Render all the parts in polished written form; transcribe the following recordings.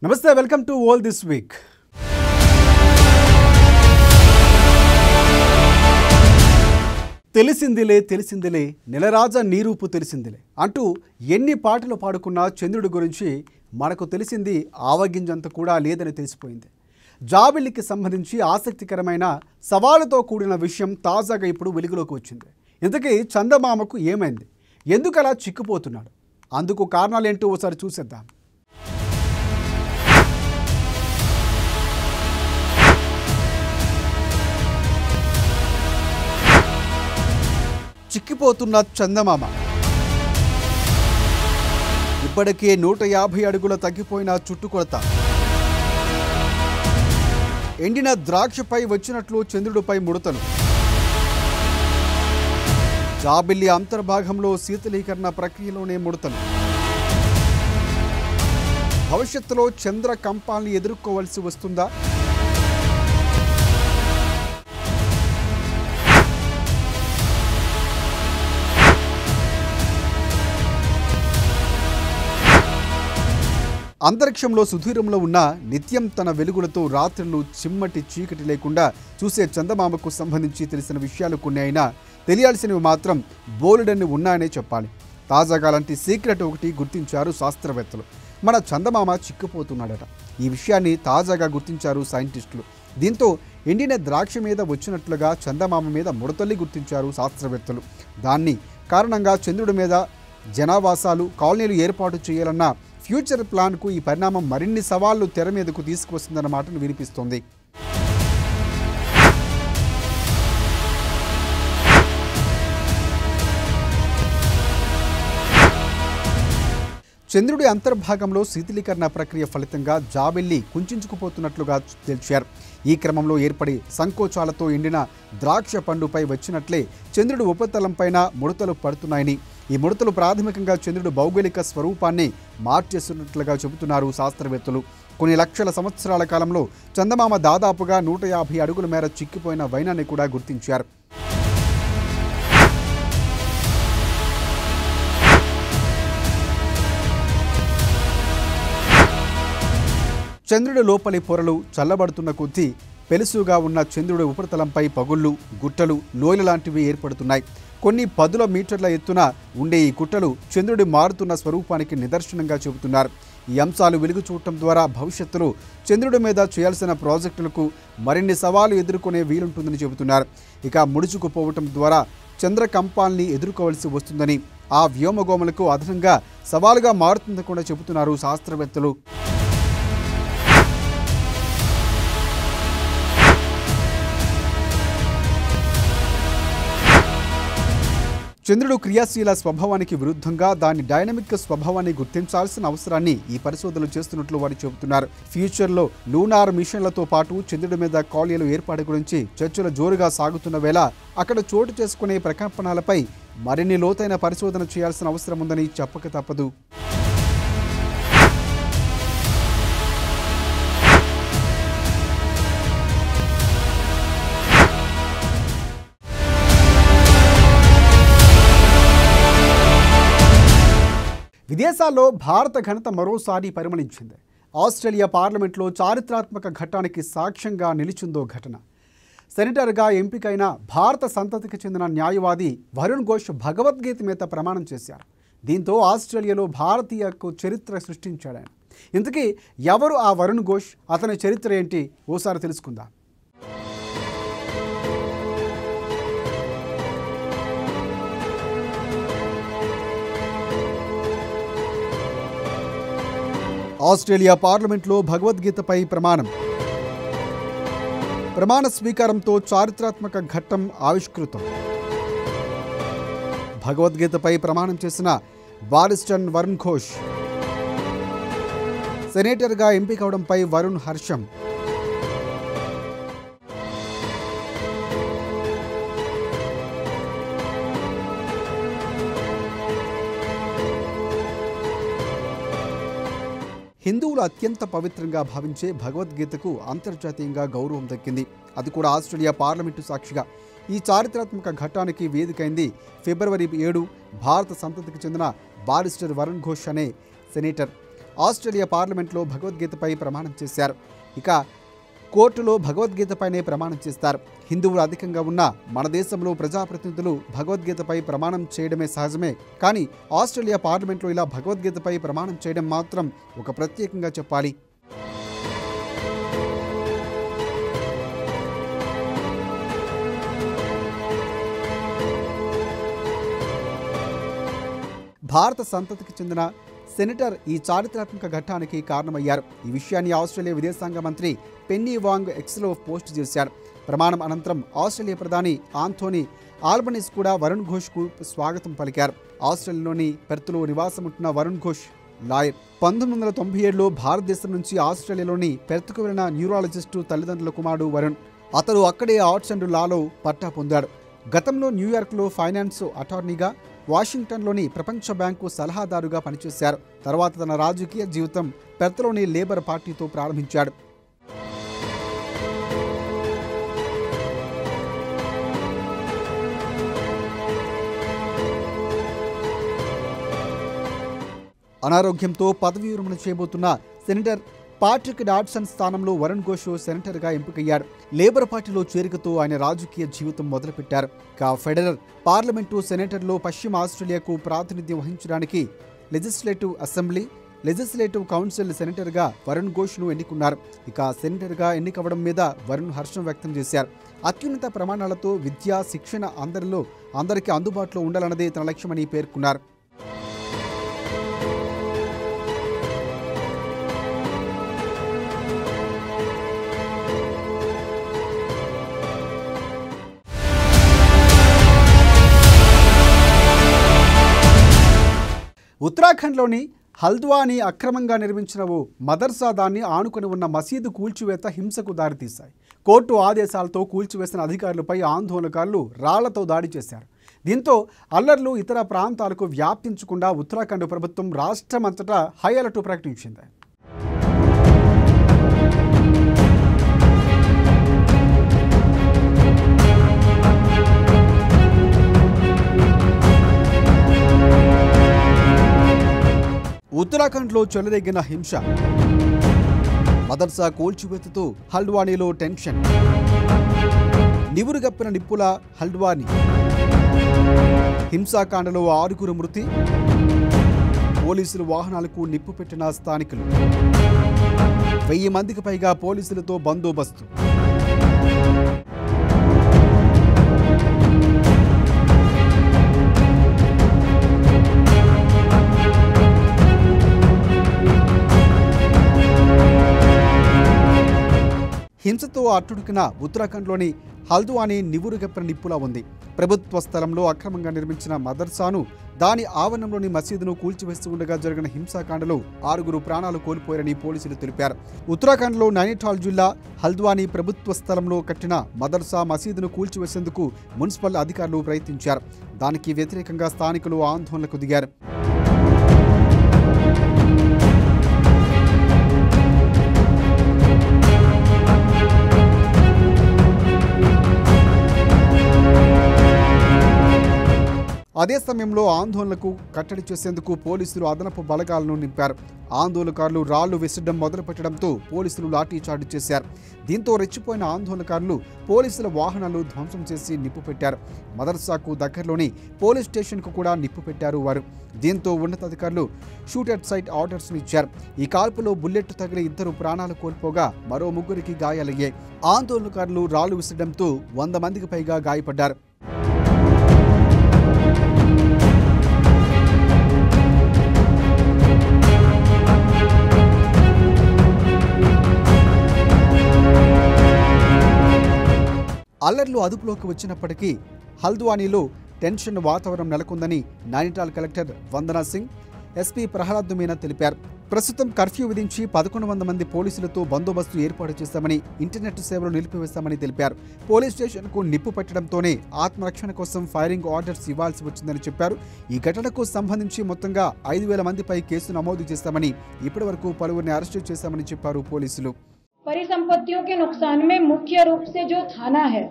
నమస్తే, welcome to all this week. తెలిసిందిలే తెలిసిందిలే నెలరాజా నీరూపు తెలిసిందిలే అంటూ ఎన్ని పాటలు పాడుకున్నా చంద్రుడి గురించి మనకు తెలిసింది ఆవగింజంత కూడా లేదని తెలిసిపోయింది. జాబిల్లికి సంబంధించి ఆసక్తికరమైన సవాలుతో కూడిన విషయం తాజాగా ఇప్పుడు వెలుగులోకి వచ్చింది. ఇంతకీ చందమామకు ఏమైంది, ఎందుకలా చిక్కుపోతున్నాడు, అందుకు కారణాలేంటో ఒకసారి చూసేద్దాం. చిక్కిపోతున్న చందమామ. ఇప్పటికే 150 అడుగుల తగ్గిపోయిన చుట్టుకొలత. ఎండిన ద్రాక్షపై వచ్చినట్లు చంద్రుడిపై ముడతలు. జాబిల్లి అంతర్భాగంలో శీతలీకరణ ప్రక్రియలోనే ముడతలు. భవిష్యత్తులో చంద్ర కంపాల్ని ఎదుర్కోవలసి వస్తుందా? అంతరిక్షంలో సుదూరంలో ఉన్న నిత్యం తన వెలుగులతో రాత్రులు చిమ్మటి చీకటి లేకుండా చూసే చందమామకు సంబంధించి తెలిసిన విషయాలు కొన్ని అయినా తెలియాల్సినవి మాత్రం బోలెడన్ని ఉన్నాయనే చెప్పాలి. తాజాగా లాంటి సీక్రెట్ ఒకటి గుర్తించారు శాస్త్రవేత్తలు. మన చందమామ చిక్కుపోతున్నాడట. ఈ విషయాన్ని తాజాగా గుర్తించారు సైంటిస్టులు. దీంతో ఎండిన ద్రాక్ష మీద వచ్చినట్లుగా చందమామ మీద ముడతల్లి గుర్తించారు శాస్త్రవేత్తలు. దాన్ని కారణంగా చంద్రుడి మీద జనావాసాలు, కాలనీలు ఏర్పాటు చేయాలన్న ఫ్యూచర్ ప్లాన్కు ఈ పరిణామం మరిన్ని సవాళ్లు తెర మీదకు తీసుకువస్తుందన్న మాటను వినిపిస్తోంది. చంద్రుడి అంతర్భాగంలో శీతలీకరణ ప్రక్రియ ఫలితంగా జాబిల్లి కుంచుకుపోతున్నట్లుగా తెలిపారు. ఈ క్రమంలో ఏర్పడి సంకోచాలతో ఎండిన ద్రాక్ష పండుపై వచ్చినట్లే చంద్రుడి ఉపరితలంపైన ముడతలు పడుతున్నాయని, ఈ ముడతలు ప్రాథమికంగా చంద్రుడి భౌగోళిక స్వరూపాన్ని మార్చేస్తున్నట్లుగా చెబుతున్నారు శాస్త్రవేత్తలు. కొన్ని లక్షల సంవత్సరాల కాలంలో చందమామ దాదాపుగా 150 అడుగుల మేర చిక్కిపోయిన వైనాన్ని కూడా గుర్తించారు. చంద్రుడి లోపలి పొరలు చల్లబడుతున్న కొద్దీ పెలుసుగా ఉన్న చంద్రుడి ఉపరితలంపై పగుళ్ళు, గుట్టలు, లోయలు లాంటివి ఏర్పడుతున్నాయి. కొన్ని 10 మీటర్ల ఎత్తున ఉండే ఈ గుట్టలు చంద్రుడి మారుతున్న స్వరూపానికి నిదర్శనంగా చెబుతున్నారు. ఈ అంశాలు వెలుగు చూడటం ద్వారా భవిష్యత్తులో చంద్రుడి మీద చేయాల్సిన ప్రాజెక్టులకు మరిన్ని సవాలు ఎదుర్కొనే వీలుంటుందని చెబుతున్నారు. ఇక ముడుచుకుపోవటం ద్వారా చంద్రకంపాల్ని ఎదుర్కోవాల్సి వస్తుందని, ఆ వ్యోమగోమలకు అదనంగా సవాలుగా మారుతుందని కూడా చెబుతున్నారు శాస్త్రవేత్తలు. చంద్రుడు క్రియాశీల స్వభావానికి విరుద్ధంగా దాని డైనమిక్ స్వభావాన్ని గుర్తించాల్సిన అవసరాన్ని ఈ పరిశోధనలు చేస్తున్నట్లు వారు చెబుతున్నారు. ఫ్యూచర్లో లూనార్ మిషన్లతో పాటు చంద్రుడి మీద కాలనీలు ఏర్పాటు గురించి చర్చలు జోరుగా సాగుతున్న వేళ అక్కడ చోటు చేసుకునే ప్రకంపనలపై మరిన్ని లోతైన పరిశోధన చేయాల్సిన అవసరం ఉందని చెప్పక తప్పదు. విదేశాల్లో భారత ఘనత మరోసారి పరిమళించింది. ఆస్ట్రేలియా పార్లమెంట్లో చారిత్రాత్మక ఘట్టానికి సాక్ష్యంగా నిలిచిందో ఘటన. సెనేటర్గా ఎంపికైన భారత సంతతికి చెందిన న్యాయవాది వరుణ్ ఘోష్ భగవద్గీత మీద ప్రమాణం చేశారు. దీంతో ఆస్ట్రేలియాలో భారతీయకు చరిత్ర సృష్టించాడు ఆయన. ఇంతకీ ఎవరు ఆ వరుణ్ ఘోష్, అతని చరిత్ర ఏంటి ఓసారి తెలుసుకుందాం. ఆస్ట్రేలియా పార్లమెంట్లో భగవద్గీతపై ప్రమాణ స్వీకారంతో చారిత్రాత్మక ఘట్టం ఆవిష్కృతం. భగవద్గీతపై ప్రమాణం చేసిన బారిస్టర్ వరుణ్ ఘోష్ సెనేటర్గా ఎంపికవడంపై వరుణ్ హర్షం. హిందువులు అత్యంత పవిత్రంగా భావించే భగవద్గీతకు అంతర్జాతీయంగా గౌరవం దక్కింది. అది కూడా ఆస్ట్రేలియా పార్లమెంటు సాక్షిగా. ఈ చారిత్రాత్మక ఘట్టానికి వేదికైంది ఫిబ్రవరి 7 భారత సంతతికి చెందిన బారిస్టర్ వరుణ్ ఘోష్ అనే సెనేటర్. ఆస్ట్రేలియా పార్లమెంట్లో భగవద్గీతపై ప్రమాణం చేశారు. ఇక కోర్టులో భగవద్గీతపైనే ప్రమాణం చేస్తారు. హిందువులు అధికంగా ఉన్న మన దేశంలో ప్రజాప్రతినిధులు భగవద్గీతపై ప్రమాణం చేయడమే సహజమే. కానీ ఆస్ట్రేలియా పార్లమెంట్లో ఇలా భగవద్గీతపై ప్రమాణం చేయడం మాత్రం ఒక ప్రత్యేకంగా చెప్పాలి. భారత సంతతికి చెందిన సెనేటర్ ఈ చారిత్రాత్మక ఘట్టానికి కారణమయ్యారు. ఈ విషయాన్ని ఆస్ట్రేలియా విదేశాంగ మంత్రి పెన్నీ వాంగ్ ఎక్స్లో పోస్ట్ చేశారు. ప్రమాణం అనంతరం ఆస్ట్రేలియా ప్రధాని ఆంథోనీ ఆల్బనీస్ కూడా వరుణ్ ఘోష్కు స్వాగతం పలికారు. ఆస్ట్రేలియాలోని పెర్త్లో నివాసం ఉంటున్న వరుణ్ ఘోష్ లాయర్. 1997లో భారతదేశం నుంచి ఆస్ట్రేలియాలోని పెర్త్కు వెళ్లిన న్యూరాలజిస్టు తల్లిదండ్రుల కుమారుడు వరుణ్. అతడు అక్కడే ఆర్ట్స్ అండ్ లాలో పట్టా పొందాడు. గతంలో న్యూయార్క్లో ఫైనాన్స్ అటార్నీగా, వాషింగ్టన్లోని ప్రపంచ బ్యాంకు సలహాదారుగా పనిచేశారు. తర్వాత తన రాజకీయ జీవితం పెర్త్లోని లేబర్ పార్టీతో ప్రారంభించాడు. అనారోగ్యంతో పదవీ విరమణ చేయబోతున్న సెనేటర్ పాట్రిక్ డాడ్సన్ స్థానంలో వరుణ్ ఘోష్ సెనేటర్గా ఎంపికయ్యాడు. లేబర్ పార్టీలో చేరికతో ఆయన రాజకీయ జీవితం మొదలుపెట్టారు. ఫెడరల్ పార్లమెంటు సెనేటర్లో పశ్చిమ ఆస్ట్రేలియాకు ప్రాతినిధ్యం వహించడానికి లెజిస్లేటివ్ అసెంబ్లీ, లెజిస్లేటివ్ కౌన్సిల్ సెనేటర్గా వరుణ్ ఘోష్ను ఎన్నుకున్నారు. ఇక సెనేటర్గా ఎన్నికవడం మీద వరుణ్ హర్షం వ్యక్తం చేశారు. అత్యున్నత ప్రమాణాలతో విద్య, శిక్షణ అందరికీ అందుబాటులో ఉండాలన్నదే తన లక్ష్యమని పేర్కొన్నారు. ఉత్తరాఖండ్లోని హల్ద్వాని అక్రమంగా నిర్మించిన ఓ మదర్సా దాన్ని ఆనుకొని ఉన్న మసీదు కూల్చివేత హింసకు దారితీశాయి. కోర్టు ఆదేశాలతో కూల్చివేసిన అధికారులపై ఆందోళనకారులు రాళ్లతో దాడి చేశారు. దీంతో అల్లర్లు ఇతర ప్రాంతాలకు వ్యాపించకుండా ఉత్తరాఖండ్ ప్రభుత్వం రాష్ట్రమంతటా హై అలర్ట్ ప్రకటించింది. ఉత్తరాఖండ్లో చెలరేగిన హింస, మదర్సా కూల్చివేతతో హల్ద్వానీలో టెన్షన్, నివురుగప్పిన నిప్పుల హల్ద్వానీ, హింసాకాండలో 6 మృతి, పోలీసులు వాహనాలకు నిప్పు పెట్టిన స్థానికులు, 1000 మందికి పైగా పోలీసులతో బందోబస్తు. హింసతో అట్టుడికిన ఉత్తరాఖండ్లోని హల్ద్వానీ నివురుగప్పిన నిప్పులా ఉంది. ప్రభుత్వ స్థలంలో అక్రమంగా నిర్మించిన మదర్సాను, దాని ఆవరణంలోని మసీదును కూల్చివేస్తూ ఉండగా జరిగిన హింసాకాండలో 6 ప్రాణాలు కోల్పోయారని పోలీసులు తెలిపారు. ఉత్తరాఖండ్లో నైనిటాల్ జిల్లా హల్ద్వానీ ప్రభుత్వ స్థలంలో కట్టిన మదర్సా మసీదును కూల్చివేసేందుకు మున్సిపల్ అధికారులు ప్రయత్నించారు. దానికి వ్యతిరేకంగా స్థానికులు ఆందోళనకు దిగారు. అదే సమయంలో ఆందోళనకు కట్టడి చేసేందుకు పోలీసులు అదనపు బలగాలను నింపారు. ఆందోళనకారులు రాళ్లు విసరడం మొదలుపెట్టడంతో పోలీసులు లాఠీచార్జ్ చేశారు. దీంతో రెచ్చిపోయిన ఆందోళనకారులు పోలీసుల వాహనాలు ధ్వంసం చేసి నిప్పు పెట్టారు. మదర్సాకు దగ్గరలోని పోలీస్ స్టేషన్కు కూడా నిప్పు పెట్టారు వారు. దీంతో ఉన్నతాధికారులు షూట్ అట్ సైట్ ఆర్డర్స్ ఇచ్చారు. ఈ కాల్పులో బుల్లెట్ తగిలి 2 ప్రాణాలు కోల్పోగా మరో 3కి గాయాలయ్యాయి. ఆందోళనకారులు రాళ్లు విసరడంతో 100 మందికి పైగా గాయపడ్డారు. అల్లర్లు అదుపులోకి వచ్చినప్పటికీ హల్ద్వానీలో టెన్షన్ వాతావరణం నెలకొందని నైనిటాల్ కలెక్టర్ వందనా సింగ్, ఎస్పీ ప్రహ్లాద్ మీనా తెలిపారు. ప్రస్తుతం కర్ఫ్యూ విధించి 1100 మంది పోలీసులతో బందోబస్తు ఏర్పాటు చేశామని, ఇంటర్నెట్ సేవలు నిలిపివేస్తామని తెలిపారు. పోలీస్ స్టేషన్కు నిప్పు పెట్టడంతోనే ఆత్మరక్షణ కోసం ఫైరింగ్ ఆర్డర్స్ ఇవ్వాల్సి వచ్చిందని చెప్పారు. ఈ ఘటనకు సంబంధించి మొత్తంగా 5000 మందిపై కేసు నమోదు చేశామని, ఇప్పటివరకు పలువురిని అరెస్టు చేశామని చెప్పారు పోలీసులు. परिसंपत्तियों के नुकसान में मुख्य रूप से जो थाना है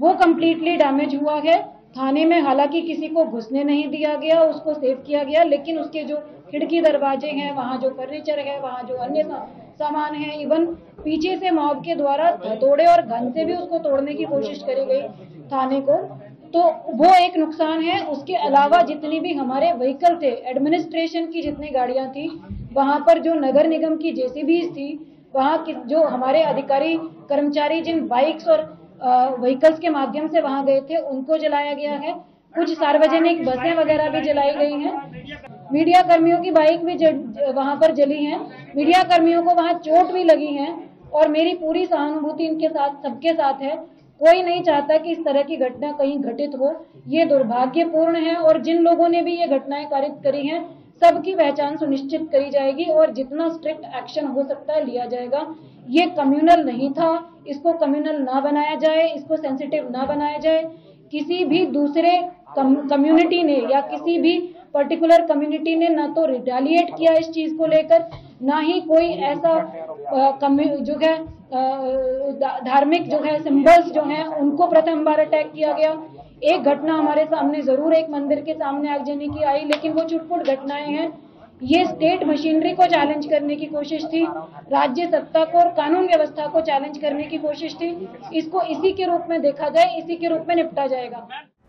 वो कम्प्लीटली डैमेज हुआ है थाने में हालांकि किसी को घुसने नहीं दिया गया, उसको सेव किया गया, लेकिन उसके जो खिड़की दरवाजे हैं, वहाँ जो फर्नीचर है, वहाँ जो अन्य सामान है, इवन पीछे से मॉब के द्वारा तोड़े और गन से भी उसको तोड़ने की कोशिश करी गई थाने को, तो वो एक नुकसान है। उसके अलावा जितनी भी हमारे व्हीकल थे, एडमिनिस्ट्रेशन की जितनी गाड़ियां थी, वहां पर जो नगर निगम की जेसीबी थी, वहाँ की जो हमारे अधिकारी कर्मचारी जिन बाइक्स और व्हीकल्स के माध्यम से वहां गए थे, उनको जलाया गया है। कुछ सार्वजनिक बसें वगैरह भी जलाई गई हैं। मीडिया कर्मियों की बाइक भी वहां पर जली है। मीडिया कर्मियों को वहां चोट भी लगी है और मेरी पूरी सहानुभूति इनके साथ, सबके साथ है। कोई नहीं चाहता कि इस तरह की घटना कहीं घटित हो। ये दुर्भाग्यपूर्ण है और जिन लोगों ने भी ये घटनाएं कारित करी हैं, सबकी पहचान सुनिश्चित करी जाएगी और जितना स्ट्रिक्ट एक्शन हो सकता है लिया जाएगा। ये कम्युनल नहीं था, इसको कम्युनल ना बनाया जाए, इसको सेंसिटिव ना बनाया जाए। किसी भी दूसरे कम्युनिटी ने या किसी भी पर्टिकुलर कम्युनिटी ने ना तो रिटेलिएट किया इस चीज को लेकर, ना ही कोई ऐसा जो है धार्मिक जो है सिंबल्स जो हैं उनको प्रथम बार अटैक किया गया। एक घटना हमारे सामने जरूर एक मंदिर के सामने आगजनी की आई, लेकिन वो छुटपुट घटनाएं हैं। ये स्टेट मशीनरी को चैलेंज करने की कोशिश थी, राज्य सत्ता को और कानून व्यवस्था को चैलेंज करने की कोशिश थी। इसको इसी के रूप में देखा जाए, इसी के रूप में निपटा जाएगा।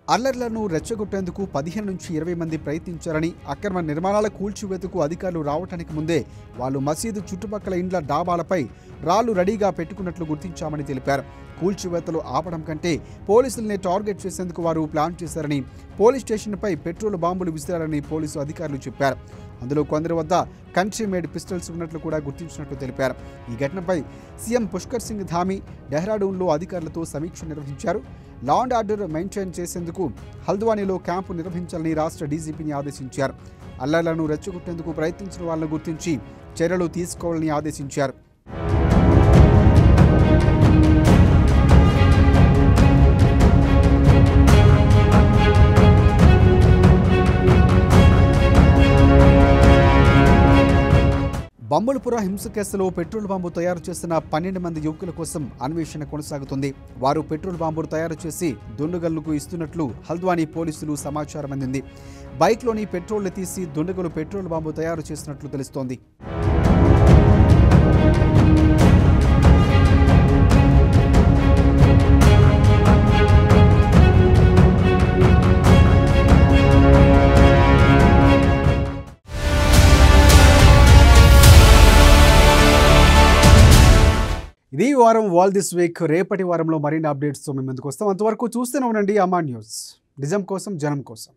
అల్లర్లను రెచ్చగొట్టేందుకు 15 నుంచి 20 మంది ప్రయత్నించారని, అక్రమ నిర్మాణాల కూల్చివేతకు అధికారులు రావడానికి ముందే వాళ్ళు మసీదు చుట్టుపక్కల ఇండ్ల డాబాలపై రాళ్లు రెడీగా పెట్టుకున్నట్లు గుర్తించామని తెలిపారు. కూల్చివేతలు ఆపడం కంటే పోలీసుల్ని టార్గెట్ చేసేందుకు వారు ప్లాన్ చేశారని, పోలీస్ స్టేషన్పై పెట్రోల్ బాంబులు విసిరారని పోలీసు అధికారులు చెప్పారు. అందులో కొందరి వద్ద కంట్రీ మేడ్ పిస్టల్స్ ఉన్నట్లు కూడా గుర్తించినట్లు తెలిపారు. ఈ ఘటనపై సీఎం పుష్కర్ సింగ్ ధామీ డెహ్రాడూన్లో అధికారులతో సమీక్ష నిర్వహించారు. లా అండ్ ఆర్డర్ మెయింటైన్ చేసేందుకు హల్ద్వానీలో క్యాంపు నిర్వహించాలని రాష్ట్ర డీజీపీని ఆదేశించారు. అల్లర్లను రెచ్చగొట్టేందుకు ప్రయత్నించిన వాళ్ళను గుర్తించి చర్యలు తీసుకోవాలని ఆదేశించారు. బంబులపుర హింస కేసులో పెట్రోల్ బాంబు తయారు చేసిన 12 మంది యువకుల కోసం అన్వేషణ కొనసాగుతుంది. వారు పెట్రోల్ బాంబును తయారు చేసి దుండగులకు ఇస్తున్నట్లు హల్ద్వానీ పోలీసులు సమాచారం అందింది. బైక్లోని పెట్రోల్ తీసి దుండగులు పెట్రోల్ బాంబు తయారు చేసినట్లు తెలుస్తోంది. ఇది వారం వాల్ దిస్ వీక్. రేపటి వారంలో మరిన్ని అప్డేట్స్తో మేము ముందుకు వస్తాం. అంతవరకు చూస్తూనే ఉండండి అమ్మా న్యూస్. నిజం కోసం, జనం కోసం.